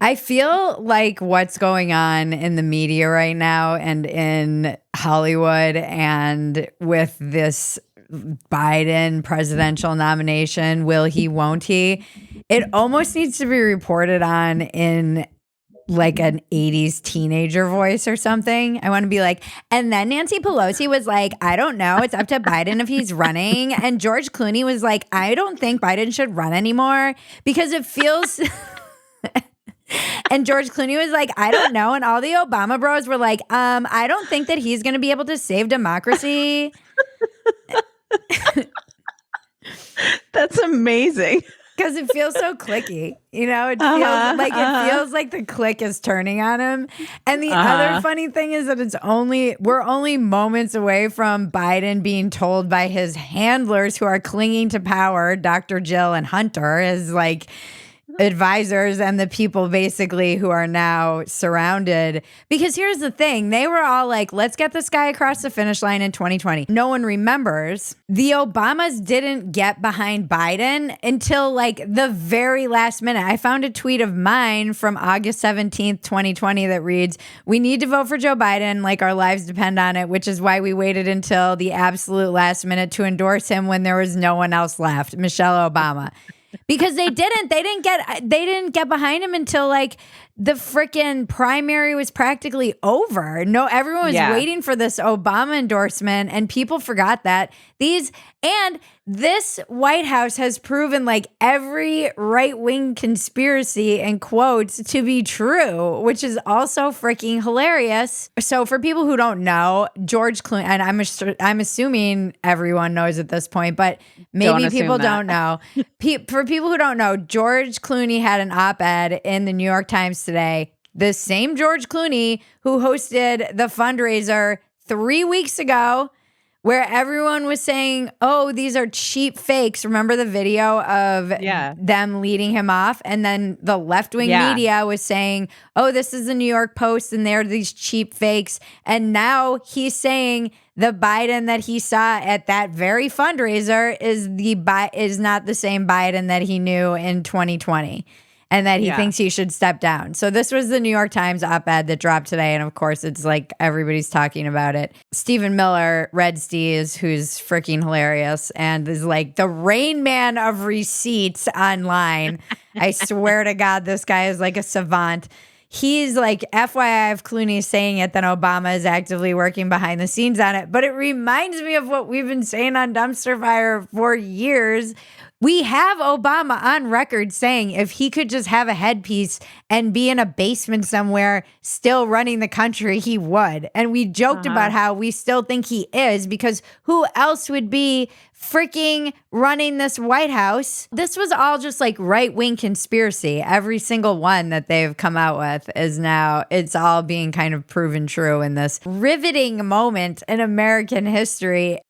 I feel like what's going on in the media right now and in Hollywood and with this Biden presidential nomination, will he, won't he? It almost needs to be reported on in like an 80s teenager voice or something. I want to be like, and then Nancy Pelosi was like, I don't know. It's up to Biden if he's running. And George Clooney was like, I don't think Biden should run anymore because it feels. And George Clooney was like, I don't know. And all the Obama bros were like, I don't think that he's going to be able to save democracy. That's amazing. Because it feels so cliquey, you know. It feels like the clique is turning on him. And the other funny thing is that we're only moments away from Biden being told by his handlers who are clinging to power, Dr. Jill and Hunter, as like advisors and the people basically who are now surrounded. Because here's the thing, they were all like, let's get this guy across the finish line in 2020. No one remembers the Obamas didn't get behind Biden until like the very last minute. I found a tweet of mine from August 17th, 2020 that reads, we need to vote for Joe Biden like our lives depend on it, which is why we waited until the absolute last minute to endorse him when there was no one else left, Michelle Obama. Because they didn't get behind him until like the freaking primary was practically over. No, everyone was waiting for this Obama endorsement, and people forgot that this White House has proven like every right-wing conspiracy and quotes to be true, which is also freaking hilarious. So for people who don't know, George Clooney, and I'm assuming everyone knows at this point, but maybe people don't know. For people who don't know, George Clooney had an op-ed in the New York Times today. The same George Clooney who hosted the fundraiser 3 weeks ago, where everyone was saying, oh, these are cheap fakes. Remember the video of them leading him off? And then the left-wing media was saying, oh, this is the New York Post and they're these cheap fakes. And now he's saying the Biden that he saw at that very fundraiser is not the same Biden that he knew in 2020. And that he thinks he should step down. So this was the New York Times op-ed that dropped today. And of course, it's like everybody's talking about it. Stephen Miller, Red Steez, who's freaking hilarious and is like the Rain Man of receipts online. I swear to God, this guy is like a savant. He's like, FYI, if Clooney's saying it, then Obama is actively working behind the scenes on it. But it reminds me of what we've been saying on Dumpster Fire for years. We have Obama on record saying if he could just have a headpiece and be in a basement somewhere still running the country, he would. And we joked about how we still think he is, because who else would be freaking running this White House? This was all just like right-wing conspiracy. Every single one that they've come out with is now, it's all being kind of proven true in this riveting moment in American history.